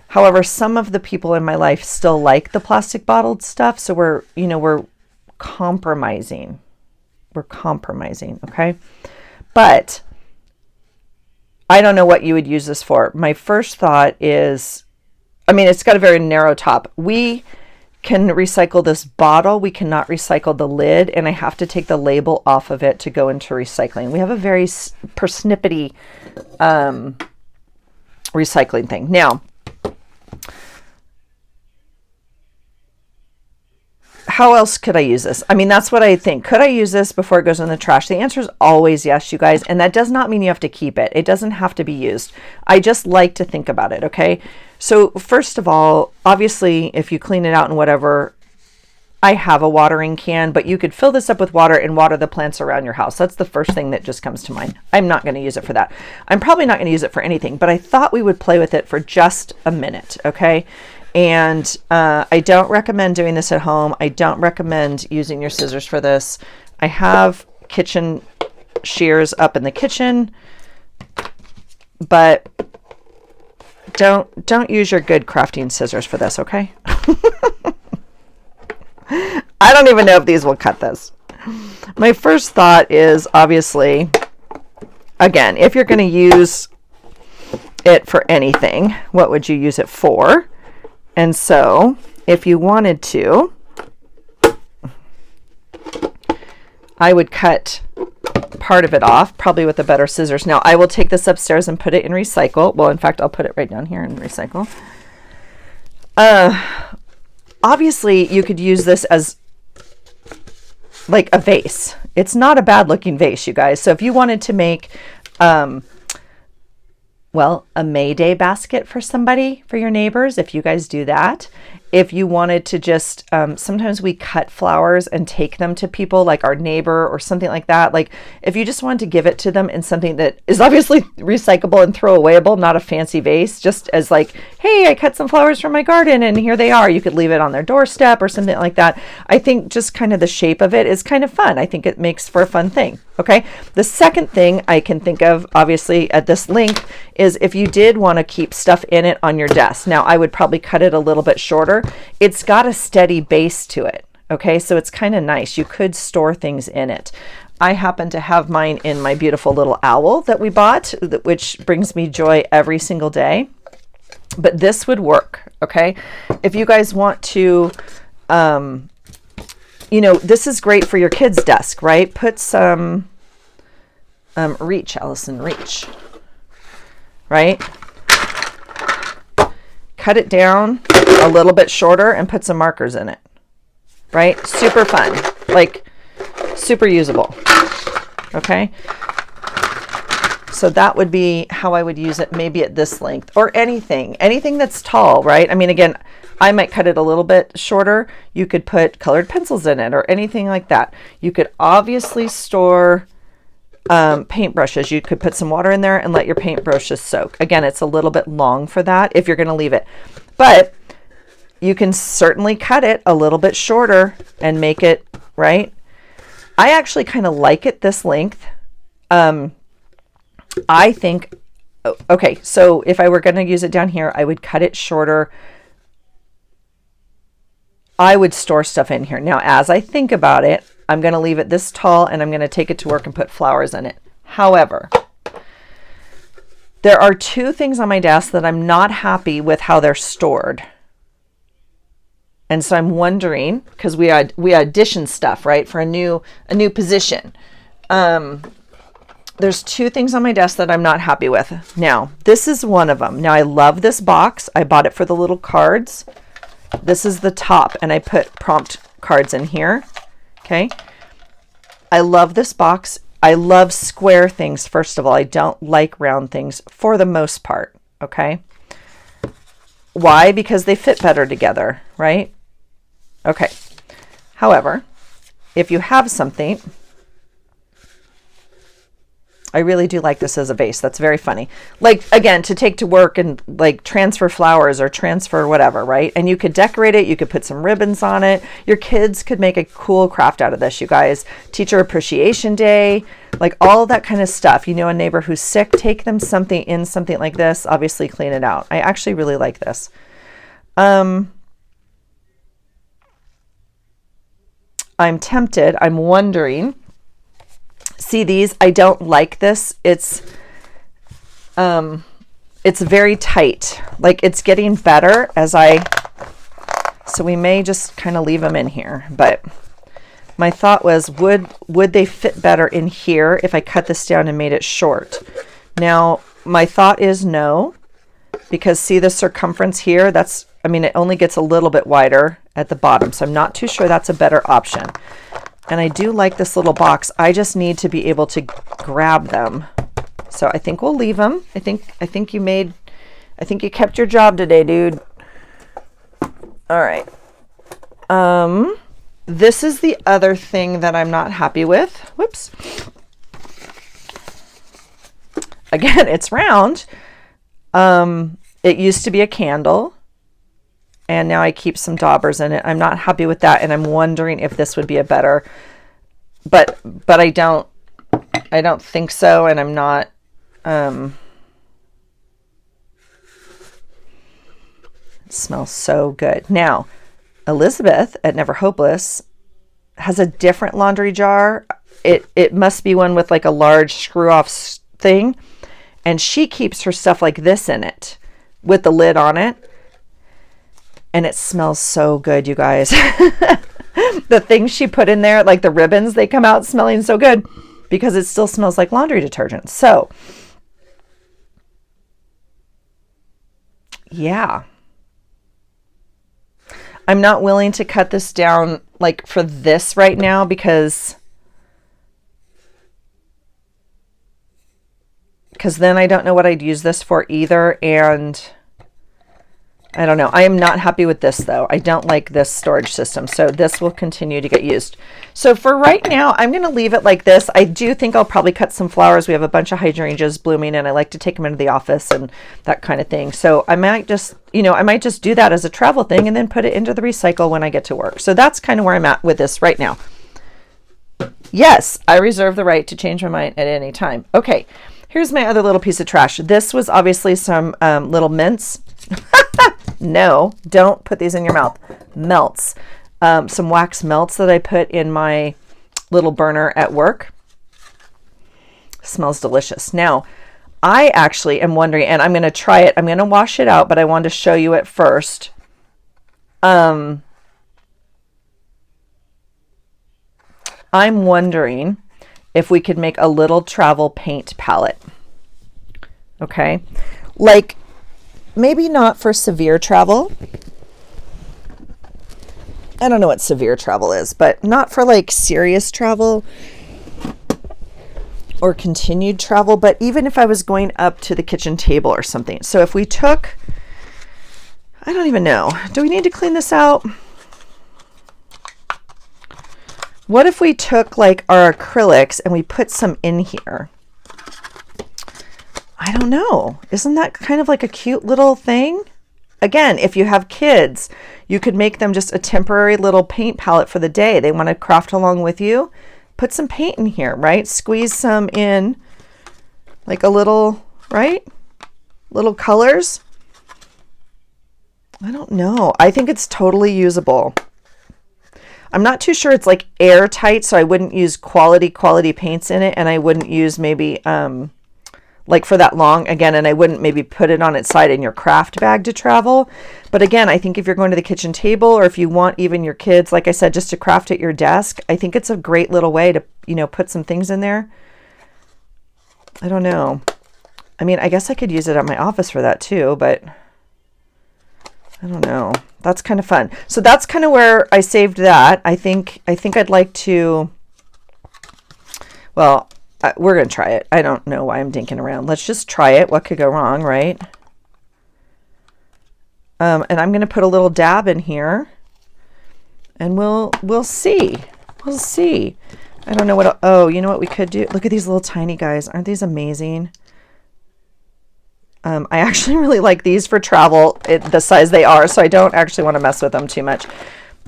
However, some of the people in my life still like the plastic bottled stuff. So we're compromising. We're compromising. Okay. But I don't know what you would use this for. My first thought is, it's got a very narrow top. We can recycle this bottle. We cannot recycle the lid, and I have to take the label off of it to go into recycling. We have a very persnippety recycling thing. Now, how else could I use this? That's what I think. Could I use this before it goes in the trash? The answer is always yes, you guys. And that does not mean you have to keep it. It doesn't have to be used. I just like to think about it. Okay. So first of all, obviously, if you clean it out and whatever, I have a watering can, but you could fill this up with water and water the plants around your house. That's the first thing that just comes to mind. I'm not going to use it for that. I'm probably not going to use it for anything, but I thought we would play with it for just a minute. Okay. And I don't recommend doing this at home. I don't recommend using your scissors for this. I have kitchen shears up in the kitchen, but don't use your good crafting scissors for this, okay? I don't even know if these will cut this. My first thought is, obviously, again, if you're going to use it for anything, what would you use it for? And so if you wanted to, I would cut part of it off, probably with a better scissors. Now, I will take this upstairs and put it in recycle. Well, in fact, I'll put it right down here in recycle. Obviously, you could use this as like a vase. It's not a bad looking vase, you guys. So if you wanted to make, well, a May Day basket for somebody, for your neighbors, if you guys do that. If you wanted to just, sometimes we cut flowers and take them to people like our neighbor or something like that. Like if you just wanted to give it to them in something that is obviously recyclable and throwawayable, not a fancy vase, just as like, hey, I cut some flowers from my garden and here they are. You could leave it on their doorstep or something like that. I think just kind of the shape of it is kind of fun. I think it makes for a fun thing. Okay. The second thing I can think of, obviously at this length, is if you did want to keep stuff in it on your desk. Now I would probably cut it a little bit shorter. It's got a steady base to it. Okay, so it's kind of nice. You could store things in it. I happen to have mine in my beautiful little owl that we bought, which brings me joy every single day. But this would work, okay? If you guys want to, this is great for your kid's desk, right? Put some, reach, Allison, reach, right? Cut it down a little bit shorter and put some markers in it, right? Super fun, like super usable, okay? So that would be how I would use it, maybe at this length or anything that's tall, right? I mean, again, I might cut it a little bit shorter. You could put colored pencils in it or anything like that. You could obviously store paintbrushes. You could put some water in there and let your paintbrushes soak. Again, it's a little bit long for that if you're going to leave it, but you can certainly cut it a little bit shorter and make it, right? I actually kind of like it this length. I think, okay, so if I were going to use it down here, I would cut it shorter. I would store stuff in here. Now, as I think about it, I'm going to leave it this tall and I'm going to take it to work and put flowers in it. However, there are two things on my desk that I'm not happy with how they're stored. And so I'm wondering, because we audition stuff, right, for a new position. There's two things on my desk that I'm not happy with. Now, this is one of them. Now, I love this box. I bought it for the little cards. This is the top, and I put prompt cards in here. Okay. I love this box. I love square things, first of all. I don't like round things for the most part. Okay. Why? Because they fit better together, right? Okay. However, if you have something, I really do like this as a vase. That's very funny. Like, again, to take to work and like transfer flowers or transfer whatever, right? And you could decorate it. You could put some ribbons on it. Your kids could make a cool craft out of this, you guys. Teacher Appreciation Day, like all that kind of stuff. You know, a neighbor who's sick, take them something like this. Obviously, clean it out. I actually really like this. I'm tempted. I'm wondering. See these? I don't like this. It's very tight. Like it's getting better as so we may just kind of leave them in here. But my thought was, would they fit better in here if I cut this down and made it short? Now, my thought is no, because see the circumference here? It only gets a little bit wider at the bottom. So I'm not too sure that's a better option. And I do like this little box. I just need to be able to grab them. So I think we'll leave them. I think you kept your job today, dude. All right. This is the other thing that I'm not happy with. Whoops. Again, it's round. It used to be a candle. And now I keep some daubers in it. I'm not happy with that, and I'm wondering if this would be a better, but I don't think so, and I'm not. It smells so good. Now, Elizabeth at Never Hopeless has a different laundry jar. It must be one with like a large screw-off thing, and she keeps her stuff like this in it with the lid on it. And it smells so good, you guys. The things she put in there, like the ribbons, they come out smelling so good because it still smells like laundry detergent. So, yeah. I'm not willing to cut this down like for this right now because then I don't know what I'd use this for either. And I don't know. I am not happy with this though. I don't like this storage system. So this will continue to get used. So for right now, I'm going to leave it like this. I do think I'll probably cut some flowers. We have a bunch of hydrangeas blooming and I like to take them into the office and that kind of thing. So I might just, I might just do that as a travel thing and then put it into the recycle when I get to work. So that's kind of where I'm at with this right now. Yes, I reserve the right to change my mind at any time. Okay. Here's my other little piece of trash. This was obviously some little mints. No, don't put these in your mouth. Melts. Some wax melts that I put in my little burner at work. Smells delicious. Now, I actually am wondering, and I'm going to try it. I'm going to wash it out, but I wanted to show you it first. I'm wondering if we could make a little travel paint palette. Okay. Like, maybe not for severe travel. I don't know what severe travel is, but not for like serious travel or continued travel, but even if I was going up to the kitchen table or something. So if we took, I don't even know, do we need to clean this out? What if we took like our acrylics and we put some in here? I don't know. Isn't that kind of like a cute little thing? Again, if you have kids, you could make them just a temporary little paint palette for the day. They want to craft along with you. Put some paint in here, right? Squeeze some in, like a little, right? Little colors. I don't know. I think it's totally usable. I'm not too sure it's like airtight, so I wouldn't use quality paints in it, and I wouldn't use maybe like for that long again, and I wouldn't maybe put it on its side in your craft bag to travel. But again, I think if you're going to the kitchen table, or if you want even your kids, like I said, just to craft at your desk, I think it's a great little way to, put some things in there. I don't know. I mean, I guess I could use it at my office for that too, but I don't know. That's kind of fun. So that's kind of where I saved that. I think I'd like to, well, we're going to try it. I don't know why I'm dinking around. Let's just try it. What could go wrong, right? And I'm going to put a little dab in here and we'll see. We'll see. I don't know what, oh, you know what we could do? Look at these little tiny guys. Aren't these amazing? I actually really like these for travel, the size they are, so I don't actually want to mess with them too much.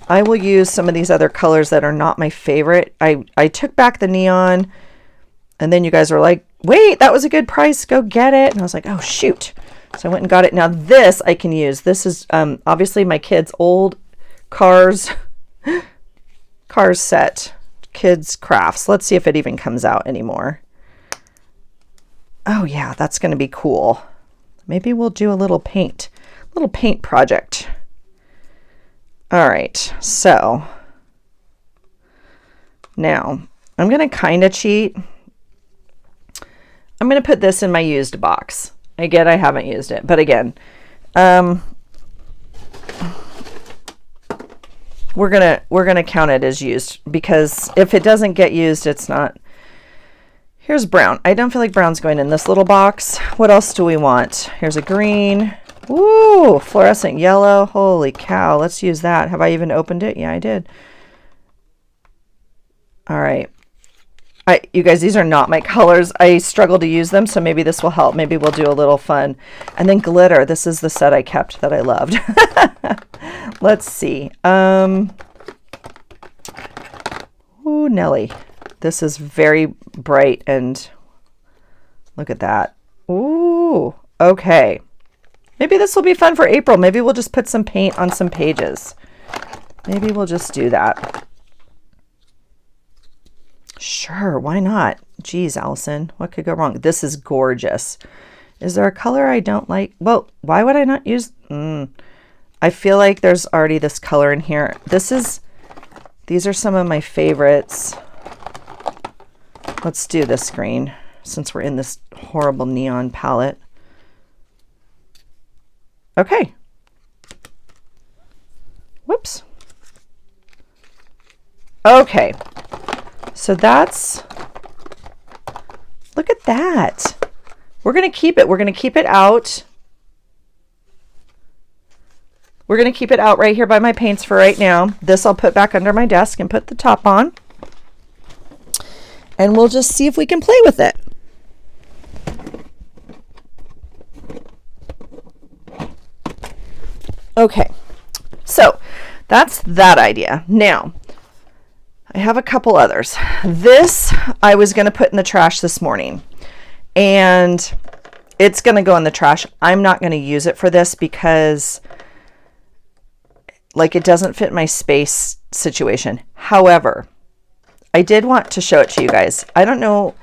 I will use some of these other colors that are not my favorite. I took back the neon, and then you guys were like, wait, that was a good price, go get it. And I was like, oh, shoot. So I went and got it. Now this I can use. This is obviously my kids' old Cars set, kids' crafts. Let's see if it even comes out anymore. Oh, yeah, that's going to be cool. Maybe we'll do a little paint project. All right, so now I'm going to kind of cheat. I'm going to put this in my used box. Again, I haven't used it, but again, we're gonna count it as used, because if it doesn't get used, it's not. Here's brown. I don't feel like brown's going in this little box. What else do we want? Here's a green. Ooh, fluorescent yellow. Holy cow. Let's use that. Have I even opened it? Yeah, I did. All right. You guys, these are not my colors. I struggle to use them, so maybe this will help. Maybe we'll do a little fun. And then glitter. This is the set I kept that I loved. Let's see. Ooh, Nelly. This is very bright, and look at that. Ooh, okay. Maybe this will be fun for April. Maybe we'll just put some paint on some pages. Maybe we'll just do that. Sure, why not? Geez, Allison, what could go wrong? This is gorgeous. Is there a color I don't like? Well, why would I not use? I feel like there's already this color in here. This is These are some of my favorites. Let's do this green since we're in this horrible neon palette. Okay. Whoops. Okay. So that's, look at that. We're going to keep it. We're going to keep it out. We're going to keep it out right here by my paints for right now. This I'll put back under my desk and put the top on. And we'll just see if we can play with it. Okay, so that's that idea. Now, I have a couple others. This I was going to put in the trash this morning, and it's going to go in the trash. I'm not going to use it for this because like it doesn't fit my space situation. However, I did want to show it to you guys. I don't know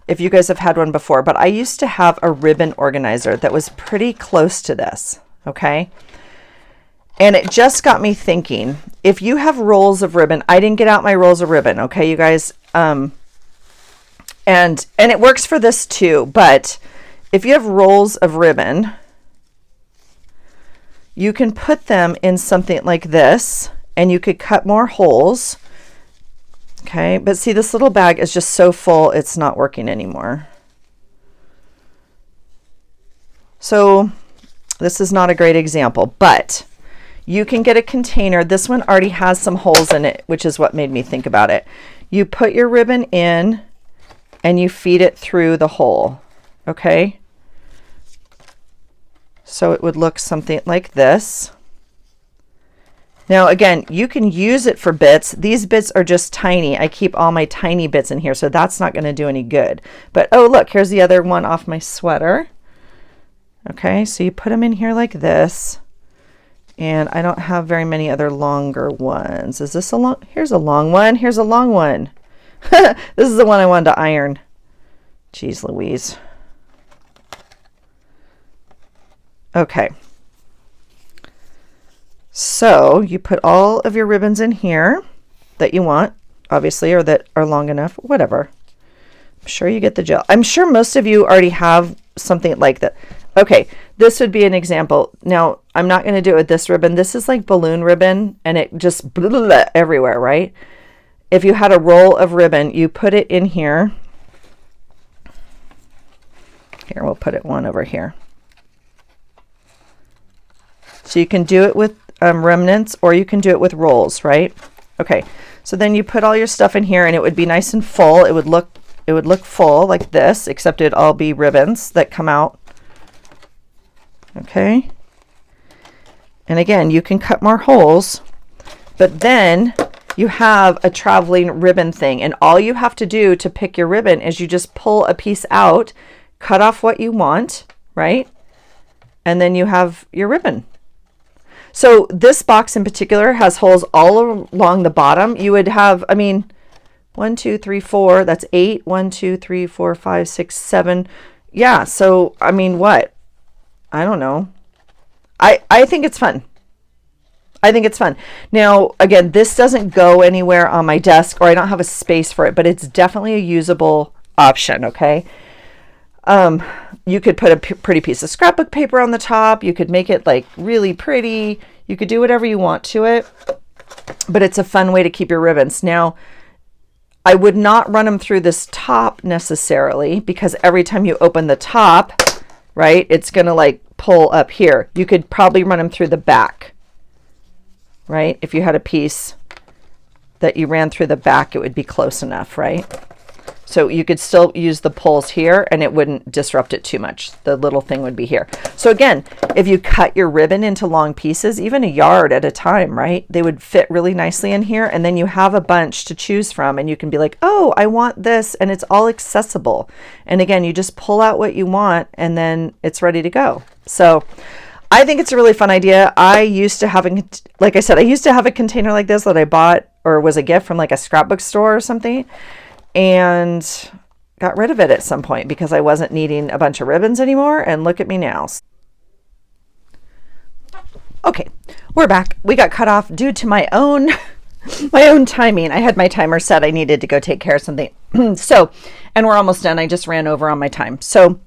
if you guys have had one before, but I used to have a ribbon organizer that was pretty close to this, okay? And it just got me thinking, if you have rolls of ribbon, I didn't get out my rolls of ribbon, okay, you guys? And it works for this too, but if you have rolls of ribbon, you can put them in something like this, and you could cut more holes, okay? But see, this little bag is just so full, it's not working anymore. So this is not a great example, but you can get a container. This one already has some holes in it, which is what made me think about it. You put your ribbon in and you feed it through the hole, okay? So it would look something like this. Now again, you can use it for bits. These bits are just tiny. I keep all my tiny bits in here, so that's not going to do any good. But oh look, here's the other one off my sweater. Okay, so you put them in here like this. And I don't have very many other longer ones. Is this a long? Here's a long one. Here's a long one. This is the one I wanted to iron. Jeez Louise. Okay. So you put all of your ribbons in here that you want, obviously, or that are long enough, whatever. I'm sure you get the gel. I'm sure most of you already have something like that. Okay, this would be an example. Now, I'm not going to do it with this ribbon. This is like balloon ribbon, and it just blah, blah, blah, everywhere, right? If you had a roll of ribbon, you put it in here. Here, we'll put it one over here. So you can do it with remnants, or you can do it with rolls, right? Okay, so then you put all your stuff in here, and it would be nice and full. It would look full like this, except it'd all be ribbons that come out. Okay. And again, you can cut more holes, but then you have a traveling ribbon thing, and all you have to do to pick your ribbon is you just pull a piece out, cut off what you want, right? And then you have your ribbon. So this box in particular has holes all along the bottom. You would have, I mean, 1, 2, 3, 4, that's 8. 1, 2, 3, 4, 5, 6, 7. Yeah, so I mean, what? I don't know. I think it's fun. I think it's fun. Now, again, this doesn't go anywhere on my desk, or I don't have a space for it, but it's definitely a usable option, okay? You could put a pretty piece of scrapbook paper on the top. You could make it like really pretty. You could do whatever you want to it, but it's a fun way to keep your ribbons. Now, I would not run them through this top necessarily, because every time you open the top, right, it's going to like pull up here. You could probably run them through the back, right? If you had a piece that you ran through the back, it would be close enough, right? So you could still use the pulls here and it wouldn't disrupt it too much. The little thing would be here. So again, if you cut your ribbon into long pieces, even a yard at a time, right? They would fit really nicely in here, and then you have a bunch to choose from, and you can be like, oh, I want this, and it's all accessible. And again, you just pull out what you want and then it's ready to go. So I think it's a really fun idea. I used to have, like I said, I used to have a container like this that I bought or was a gift from like a scrapbook store or something, and got rid of it at some point because I wasn't needing a bunch of ribbons anymore. And look at me now. Okay, we're back. We got cut off due to my own my own timing. I had my timer set. I needed to go take care of something. So, and we're almost done. I just ran over on my time. So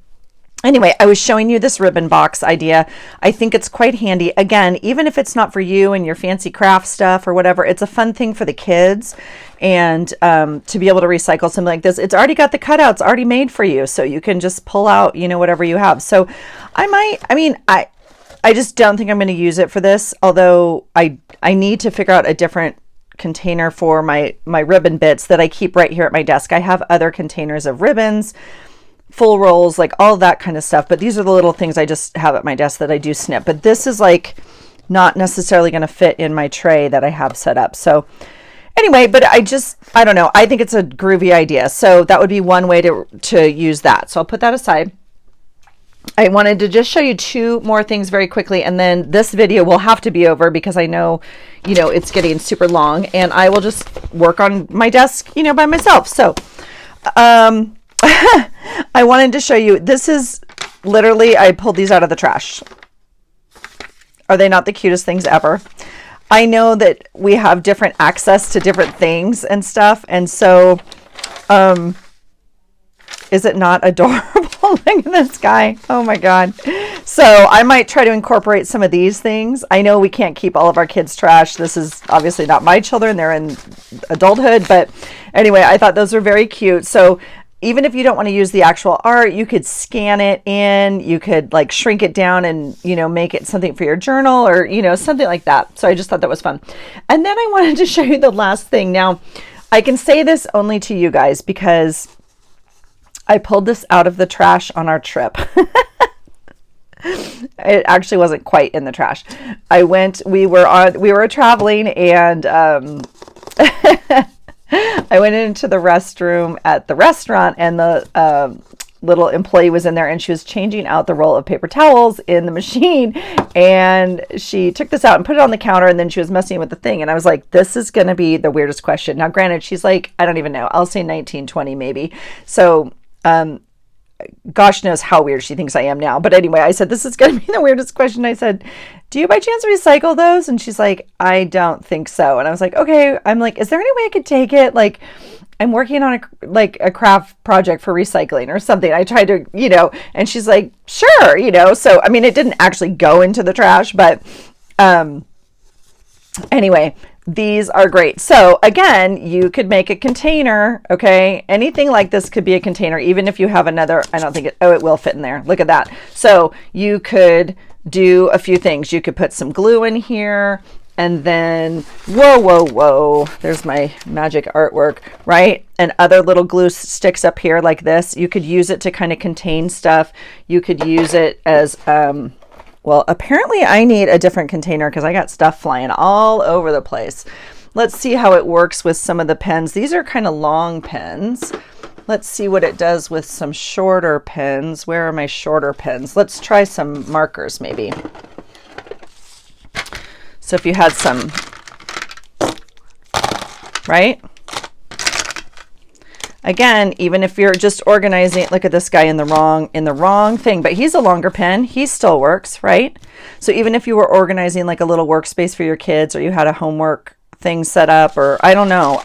anyway, I was showing you this ribbon box idea. I think it's quite handy. Again, even if it's not for you and your fancy craft stuff or whatever, it's a fun thing for the kids. And to be able to recycle something like this, it's already got the cutouts already made for you. So you can just pull out, you know, whatever you have. So I just don't think I'm going to use it for this. Although I need to figure out a different container for my ribbon bits that I keep right here at my desk. I have other containers of ribbons, full rolls, like all that kind of stuff. But these are the little things I just have at my desk that I do snip. But this is like not necessarily going to fit in my tray that I have set up. So anyway, but I don't know. I think it's a groovy idea. So that would be one way to use that. So I'll put that aside. I wanted to just show you two more things very quickly, and then this video will have to be over because I know, you know, it's getting super long, and I will just work on my desk, you know, by myself. So I wanted to show you, this is literally, I pulled these out of the trash. Are they not the cutest things ever? I know that we have different access to different things and stuff, and so is it not adorable? Look at this guy. Oh my God. So I might try to incorporate some of these things. I know we can't keep all of our kids' trash. This is obviously not my children. They're in adulthood. But anyway, I thought those were very cute. So even if you don't want to use the actual art, you could scan it in. You could like shrink it down and, you know, make it something for your journal or, you know, something like that. So I just thought that was fun. And then I wanted to show you the last thing. Now, I can say this only to you guys because I pulled this out of the trash on our trip. It actually wasn't quite in the trash. We were traveling, and I went into the restroom at the restaurant, and the little employee was in there, and she was changing out the roll of paper towels in the machine, and she took this out and put it on the counter, and then she was messing with the thing, and I was like, this is going to be the weirdest question. Now, granted, she's like, I don't even know. I'll say 1920 maybe. So gosh knows how weird she thinks I am now. But anyway, I said, this is going to be the weirdest question. I said, do you by chance recycle those? And she's like, I don't think so. And I was like, okay. I'm like, is there any way I could take it? Like, I'm working on a craft project for recycling or something. I tried to, you know, and she's like, sure, you know. So, I mean, it didn't actually go into the trash, but anyway, these are great. So again, you could make a container, okay? Anything like this could be a container, even if you have another, I don't think it will fit in there. Look at that. So you could do a few things. You could put some glue in here, and then, whoa, there's my magic artwork, right? And other little glue sticks up here like this. You could use it to kind of contain stuff. You could use it as, well, apparently I need a different container because I got stuff flying all over the place. Let's see how it works with some of the pens. These are kind of long pens. Let's see what it does with some shorter pens. Where are my shorter pens? Let's try some markers maybe. So if you had some, right? Again, even if you're just organizing, look at this guy in the wrong thing, but he's a longer pen. He still works, right? So even if you were organizing like a little workspace for your kids, or you had a homework thing set up, or I don't know,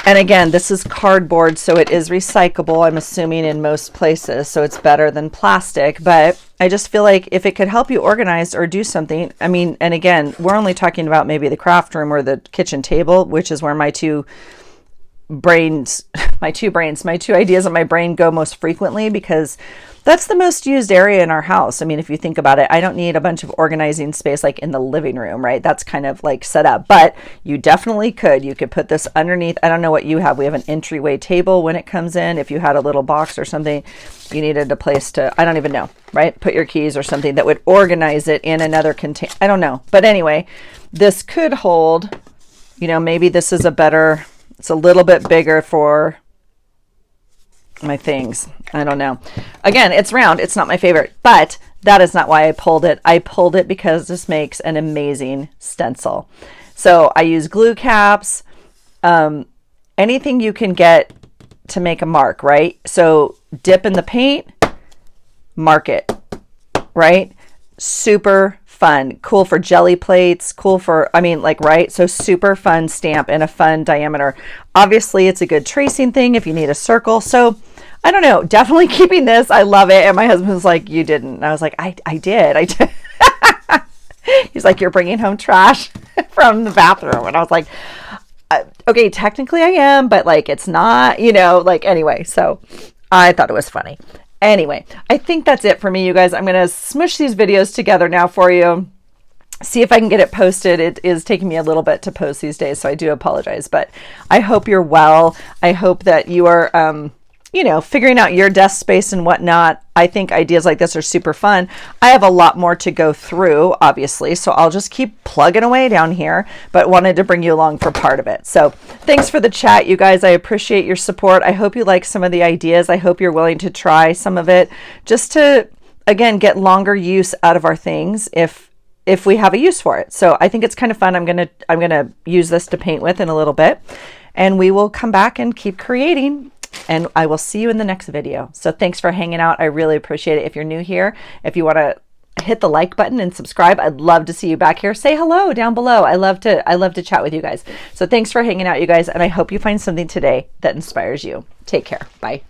and again, this is cardboard, so it is recyclable, I'm assuming, in most places, so it's better than plastic, but I just feel like if it could help you organize or do something, I mean, and again, we're only talking about maybe the craft room or the kitchen table, which is where my two ideas in my brain go most frequently, because that's the most used area in our house. I mean, if you think about it, I don't need a bunch of organizing space like in the living room, right? That's kind of like set up, but you definitely could. You could put this underneath. I don't know what you have. We have an entryway table when it comes in. If you had a little box or something, you needed a place to, I don't even know, right? Put your keys or something that would organize it in another container. I don't know. But anyway, this could hold, you know, maybe this is it's a little bit bigger for my things. I don't know. Again, it's round. It's not my favorite, but that is not why I pulled it. I pulled it because this makes an amazing stencil. So I use glue caps, anything you can get to make a mark, right? So dip in the paint, mark it, right? Super fun. fun, cool for jelly plates, cool for, I mean, like, right? So super fun stamp and a fun diameter. Obviously, it's a good tracing thing if you need a circle. So I don't know, definitely keeping this. I love it. And my husband's like, you didn't. And I was like, I did. He's like, you're bringing home trash from the bathroom. And I was like, okay, technically I am, but like, it's not, like, anyway. So I thought it was funny. Anyway, I think that's it for me, you guys. I'm going to smush these videos together now for you. See if I can get it posted. It is taking me a little bit to post these days, so I do apologize. But I hope you're well. I hope that you are, figuring out your desk space and whatnot. I think ideas like this are super fun. I have a lot more to go through, obviously, so I'll just keep plugging away down here, but wanted to bring you along for part of it. So thanks for the chat, you guys. I appreciate your support. I hope you like some of the ideas. I hope you're willing to try some of it just to, again, get longer use out of our things if we have a use for it. So I think it's kind of fun. I'm gonna use this to paint with in a little bit, and we will come back and keep creating. And I will see you in the next video. So thanks for hanging out. I really appreciate it. If you're new here, if you want to hit the like button and subscribe, I'd love to see you back here. Say hello down below. I love to chat with you guys. So thanks for hanging out, you guys. And I hope you find something today that inspires you. Take care. Bye.